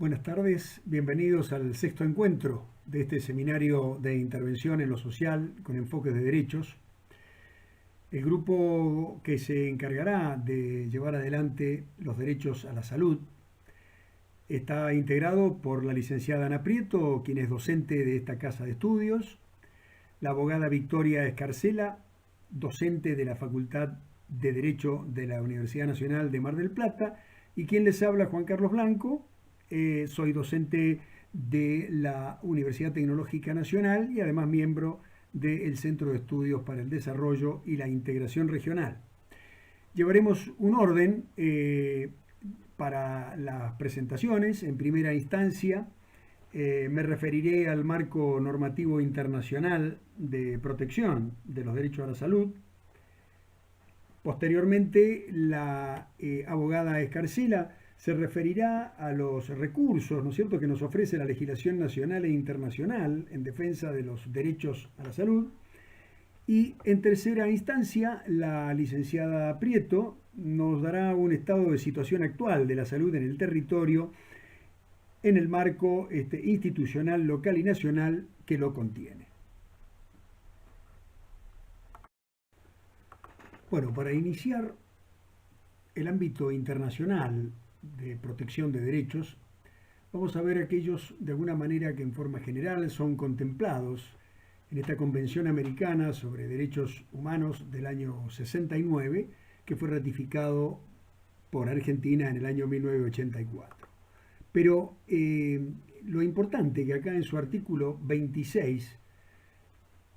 Buenas tardes, bienvenidos al sexto encuentro de este seminario de intervención en lo social con enfoques de derechos. El grupo que se encargará de llevar adelante los derechos a la salud está integrado por la licenciada Ana Prieto, quien es docente de esta casa de estudios, la abogada Victoria Escarcela, docente de la Facultad de Derecho de la Universidad Nacional de Mar del Plata, y quien les habla, Juan Carlos Blanco. Soy docente de la Universidad Tecnológica Nacional y además miembro del Centro de Estudios para el Desarrollo y la Integración Regional. Llevaremos un orden para las presentaciones. En primera instancia, me referiré al marco normativo internacional de protección de los derechos a la salud. Posteriormente, la abogada Escarcela se referirá a los recursos, ¿no es cierto?, que nos ofrece la legislación nacional e internacional en defensa de los derechos a la salud. Y en tercera instancia, la licenciada Prieto nos dará un estado de situación actual de la salud en el territorio en el marco institucional, local y nacional que lo contiene. Bueno, para iniciar el ámbito internacional de protección de derechos, vamos a ver aquellos de alguna manera que en forma general son contemplados en esta Convención Americana sobre Derechos Humanos del año 69, que fue ratificado por Argentina en el año 1984. Pero lo importante que acá en su artículo 26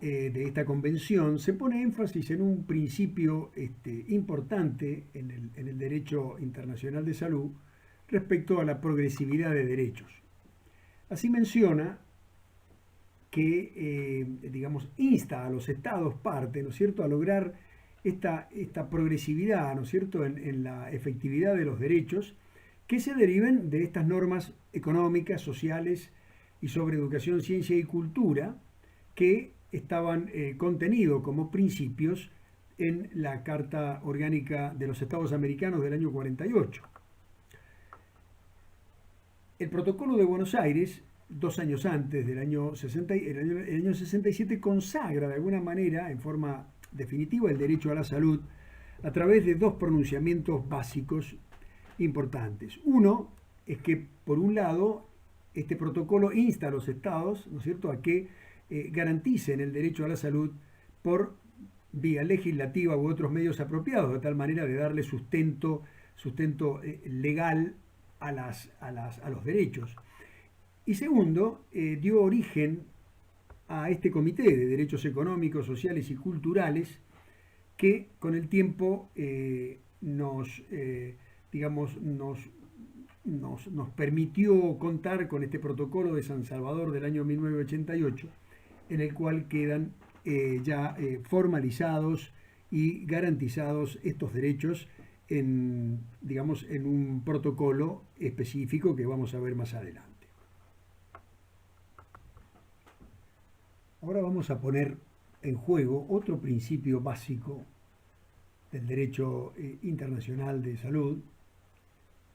de esta convención se pone énfasis en un principio importante en el derecho internacional de salud respecto a la progresividad de derechos. Así menciona que, insta a los estados parte, ¿no es cierto?, a lograr esta progresividad, ¿no es cierto?, en la efectividad de los derechos que se deriven de estas normas económicas, sociales y sobre educación, ciencia y cultura que estaban contenidos como principios en la Carta Orgánica de los Estados Americanos del año 48. El Protocolo de Buenos Aires, 2 años antes del año 60, el año 67, consagra de alguna manera, en forma definitiva, el derecho a la salud a través de 2 pronunciamientos básicos importantes. Uno es que, por un lado, este protocolo insta a los estados, ¿no es cierto?, a que garanticen el derecho a la salud por vía legislativa u otros medios apropiados, de tal manera de darle sustento legal a los derechos. Y segundo, dio origen a este Comité de Derechos Económicos, Sociales y Culturales que con el tiempo nos permitió contar con este protocolo de San Salvador del año 1988, en el cual quedan formalizados y garantizados estos derechos en un protocolo específico que vamos a ver más adelante. Ahora vamos a poner en juego otro principio básico del derecho internacional de salud,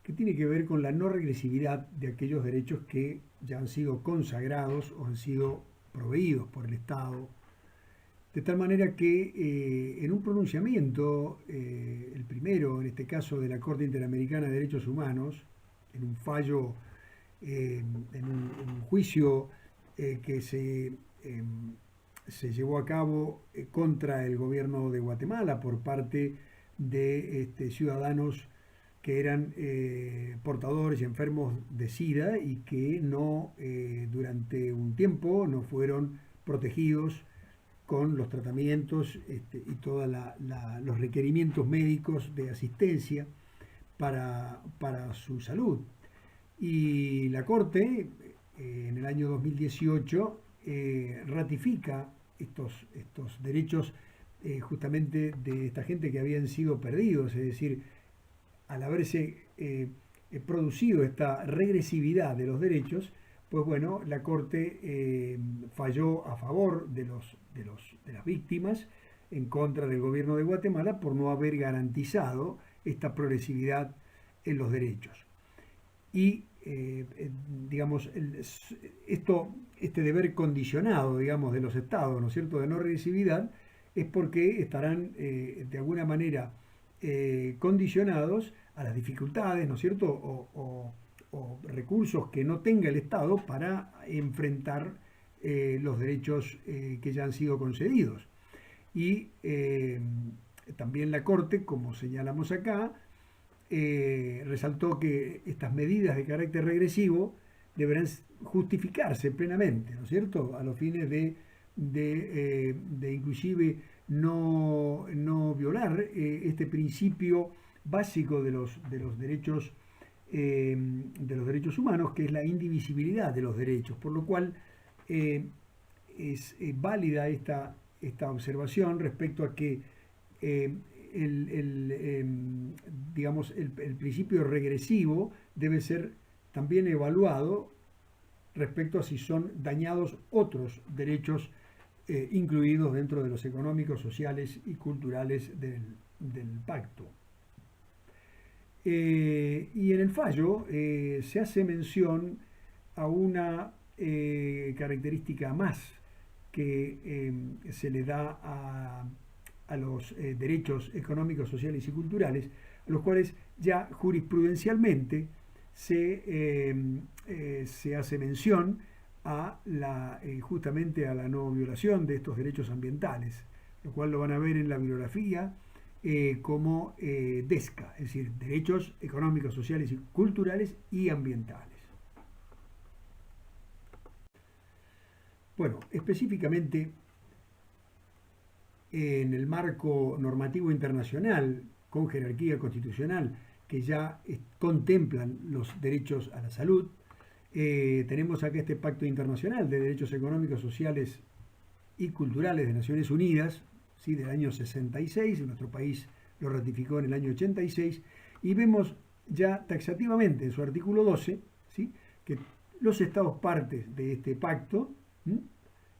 que tiene que ver con la no regresividad de aquellos derechos que ya han sido consagrados o han sido proveídos por el Estado, de tal manera que en un pronunciamiento, el primero, en este caso de la Corte Interamericana de Derechos Humanos, en un fallo, en un juicio que se llevó a cabo contra el gobierno de Guatemala por parte de ciudadanos que eran portadores y enfermos de SIDA y que durante un tiempo no fueron protegidos con los tratamientos y todos los requerimientos médicos de asistencia para su salud. Y la Corte, en el año 2018, ratifica estos derechos justamente de esta gente que habían sido perdidos, es decir, al haberse producido esta regresividad de los derechos, pues bueno, la Corte falló a favor de las víctimas en contra del gobierno de Guatemala por no haber garantizado esta progresividad en los derechos. Y digamos, este deber condicionado, digamos, de los estados, ¿no es cierto?, de no regresividad, es porque estarán de alguna manera condicionados a las dificultades, ¿no es cierto?, o recursos que no tenga el Estado para enfrentar los derechos que ya han sido concedidos. Y también la Corte, como señalamos acá, resaltó que estas medidas de carácter regresivo deberán justificarse plenamente, ¿no es cierto?, a los fines de inclusive no violar este principio básico de los derechos humanos, que es la indivisibilidad de los derechos, por lo cual es válida esta observación respecto a que digamos, el principio regresivo debe ser también evaluado respecto a si son dañados otros derechos incluidos dentro de los económicos, sociales y culturales del pacto. Y en el fallo se hace mención a una característica más que se le da a los derechos económicos, sociales y culturales, a los cuales ya jurisprudencialmente se hace mención justamente a la no violación de estos derechos ambientales, lo cual lo van a ver en la bibliografía como DESCA, es decir, derechos económicos, sociales y culturales y ambientales. Bueno, específicamente en el marco normativo internacional con jerarquía constitucional que ya contemplan los derechos a la salud, tenemos acá este Pacto Internacional de Derechos Económicos, Sociales y Culturales de Naciones Unidas, ¿sí?, del año 66, nuestro país lo ratificó en el año 86, y vemos ya taxativamente en su artículo 12, ¿sí?, que los estados partes de este pacto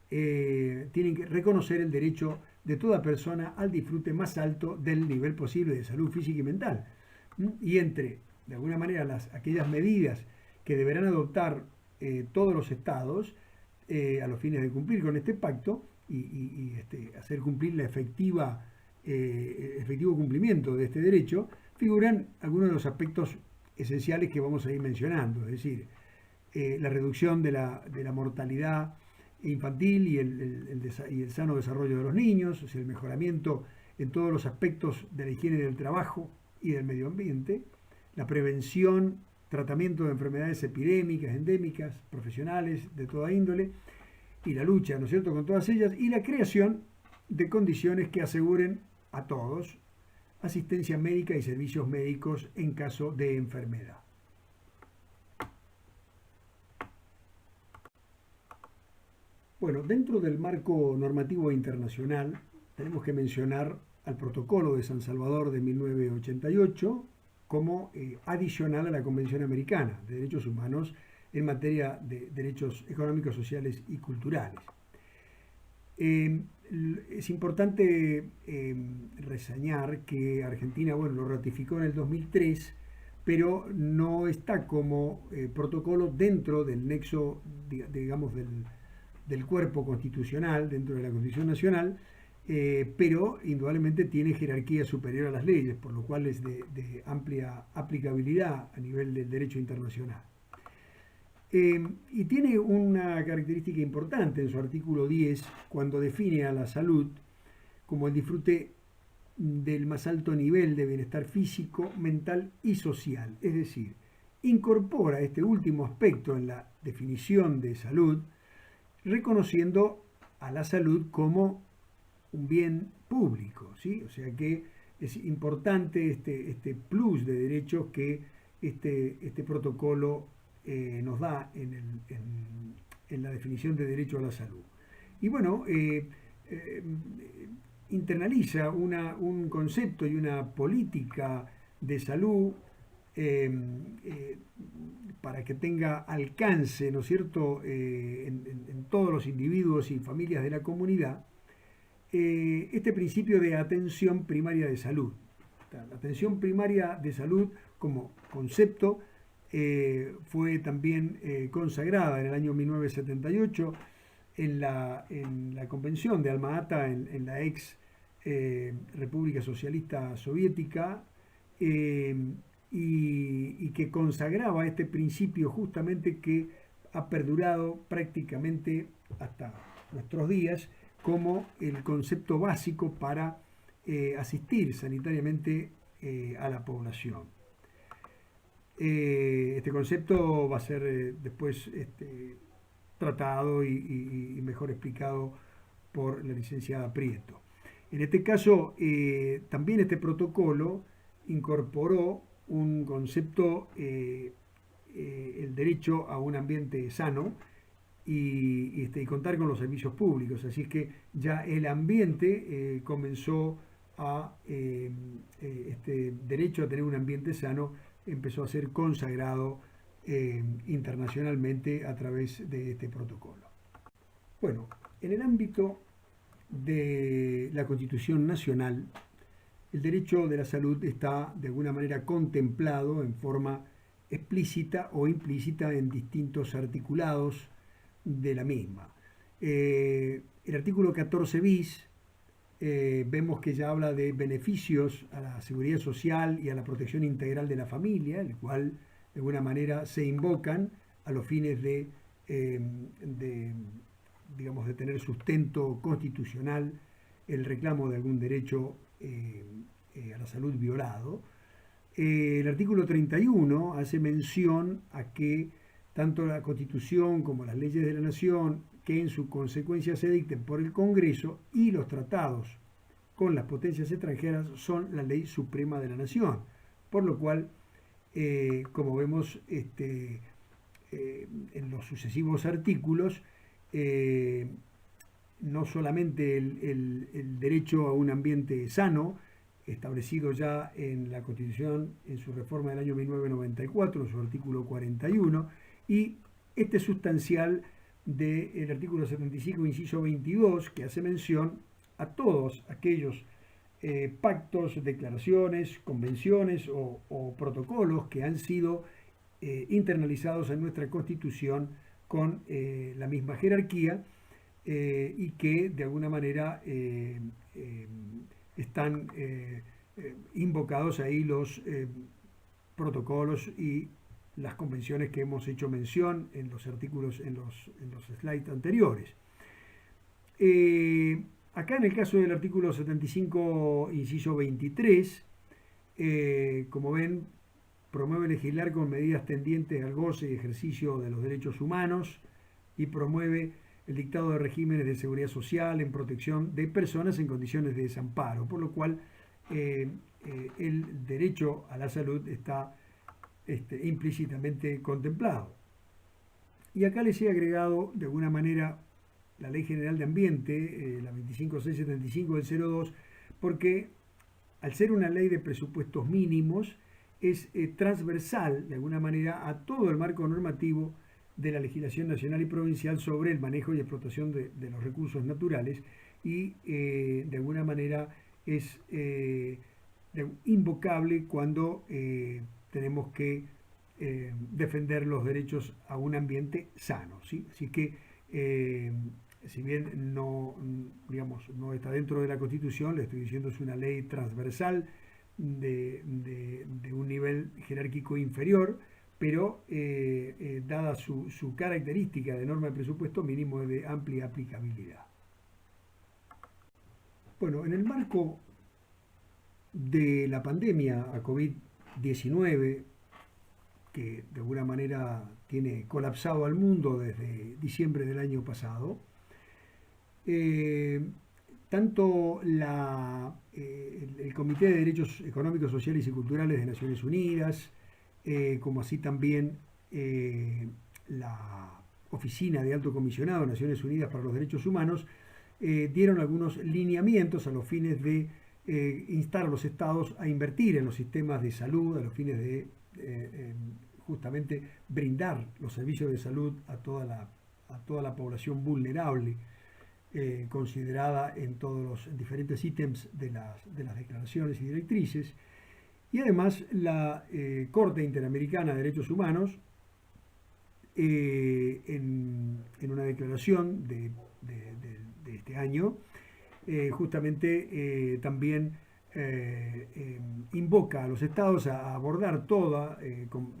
tienen que reconocer el derecho de toda persona al disfrute más alto del nivel posible de salud física y mental. Y entre, de alguna manera, aquellas medidas que deberán adoptar todos los estados a los fines de cumplir con este pacto y hacer cumplir el efectivo cumplimiento de este derecho, figuran algunos de los aspectos esenciales que vamos a ir mencionando, es decir, la reducción de la mortalidad infantil y el sano desarrollo de los niños, o sea, el mejoramiento en todos los aspectos de la higiene del trabajo y del medio ambiente, la prevención, tratamiento de enfermedades epidémicas, endémicas, profesionales de toda índole, y la lucha, ¿no es cierto?, con todas ellas, y la creación de condiciones que aseguren a todos asistencia médica y servicios médicos en caso de enfermedad. Bueno, dentro del marco normativo internacional tenemos que mencionar al Protocolo de San Salvador de 1988 como adicional a la Convención Americana de Derechos Humanos en materia de derechos económicos, sociales y culturales. Es importante reseñar que Argentina, bueno, lo ratificó en el 2003, pero no está como protocolo dentro del nexo, digamos, del cuerpo constitucional, dentro de la Constitución Nacional, pero indudablemente tiene jerarquía superior a las leyes, por lo cual es de amplia aplicabilidad a nivel del derecho internacional. Y tiene una característica importante en su artículo 10, cuando define a la salud como el disfrute del más alto nivel de bienestar físico, mental y social. Es decir, incorpora este último aspecto en la definición de salud, reconociendo a la salud como un bien público, ¿sí? O sea que es importante este plus de derechos que este protocolo nos da en la definición de derecho a la salud. Y bueno, internaliza un concepto y una política de salud para que tenga alcance, ¿no es cierto?, en todos los individuos y familias de la comunidad, este principio de atención primaria de salud. La atención primaria de salud como concepto fue también consagrada en el año 1978 en la Convención de Alma-Ata en la ex República Socialista Soviética, eh, y que consagraba este principio justamente que ha perdurado prácticamente hasta nuestros días como el concepto básico para asistir sanitariamente a la población. Este concepto va a ser después tratado y mejor explicado por la licenciada Prieto. En este caso, también este protocolo incorporó un concepto, el derecho a un ambiente sano y contar con los servicios públicos. Así es que ya el ambiente comenzó a, este derecho a tener un ambiente sano empezó a ser consagrado internacionalmente a través de este protocolo. Bueno, en el ámbito de la Constitución Nacional, el derecho de la salud está de alguna manera contemplado en forma explícita o implícita en distintos articulados de la misma. El artículo 14 bis vemos que ya habla de beneficios a la seguridad social y a la protección integral de la familia, el cual de alguna manera se invocan a los fines digamos, de tener sustento constitucional el reclamo de algún derecho a la salud violado. El artículo 31 hace mención a que tanto la Constitución como las leyes de la Nación, que en su consecuencia se dicten por el Congreso, y los tratados con las potencias extranjeras son la ley suprema de la Nación. Por lo cual, como vemos en los sucesivos artículos, no solamente el derecho a un ambiente sano, establecido ya en la Constitución en su reforma del año 1994, en su artículo 41, y este sustancial del artículo 75, inciso 22, que hace mención a todos aquellos pactos, declaraciones, convenciones o protocolos que han sido internalizados en nuestra Constitución con la misma jerarquía y que de alguna manera están invocados ahí los protocolos y las convenciones que hemos hecho mención en los artículos, en los slides anteriores. Acá en el caso del artículo 75, inciso 23, como ven, promueve legislar con medidas tendientes al goce y ejercicio de los derechos humanos y promueve el dictado de regímenes de seguridad social en protección de personas en condiciones de desamparo, por lo cual el derecho a la salud está implícitamente contemplado. Y acá les he agregado de alguna manera la Ley General de Ambiente, la 25675 del 02, porque al ser una ley de presupuestos mínimos, es transversal de alguna manera a todo el marco normativo de la legislación nacional y provincial sobre el manejo y explotación de los recursos naturales y de alguna manera es invocable cuando tenemos que defender los derechos a un ambiente sano, ¿sí? Así que si bien digamos, no está dentro de la Constitución, le estoy diciendo es una ley transversal de un nivel jerárquico inferior, pero dada su característica de norma de presupuesto mínimo de amplia aplicabilidad. Bueno, en el marco de la pandemia a COVID-19, que de alguna manera tiene colapsado al mundo desde diciembre del año pasado, tanto el Comité de Derechos Económicos, Sociales y Culturales de Naciones Unidas, como así también la Oficina de Alto Comisionado de Naciones Unidas para los Derechos Humanos, dieron algunos lineamientos a los fines de instar a los estados a invertir en los sistemas de salud, a los fines de justamente brindar los servicios de salud a toda la población vulnerable, considerada en todos los diferentes ítems de las declaraciones y directrices. Y además la Corte Interamericana de Derechos Humanos, en una declaración de este año, justamente también invoca a los estados a abordar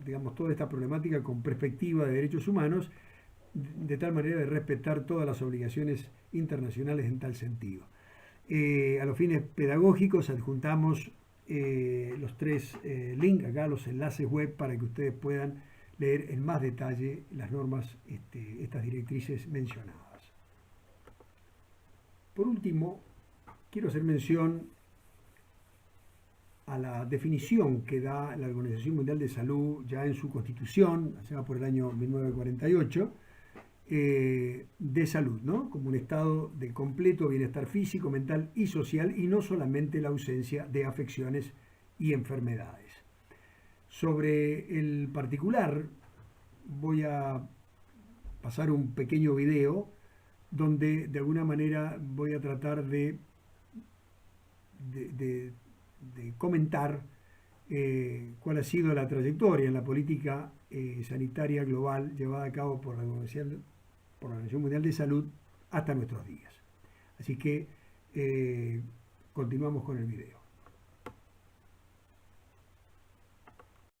digamos, toda esta problemática con perspectiva de derechos humanos, de tal manera de respetar todas las obligaciones internacionales en tal sentido. A los fines pedagógicos adjuntamos los tres links acá, los enlaces web, para que ustedes puedan leer en más detalle las normas, estas directrices mencionadas. Por último, quiero hacer mención a la definición que da la Organización Mundial de Salud ya en su constitución, allá por el año 1948, de salud, ¿no? Como un estado de completo bienestar físico, mental y social, y no solamente la ausencia de afecciones y enfermedades. Sobre el particular, voy a pasar un pequeño video donde de alguna manera voy a tratar de comentar cuál ha sido la trayectoria en la política sanitaria global llevada a cabo por la Organización Mundial de Salud hasta nuestros días. Así que continuamos con el video.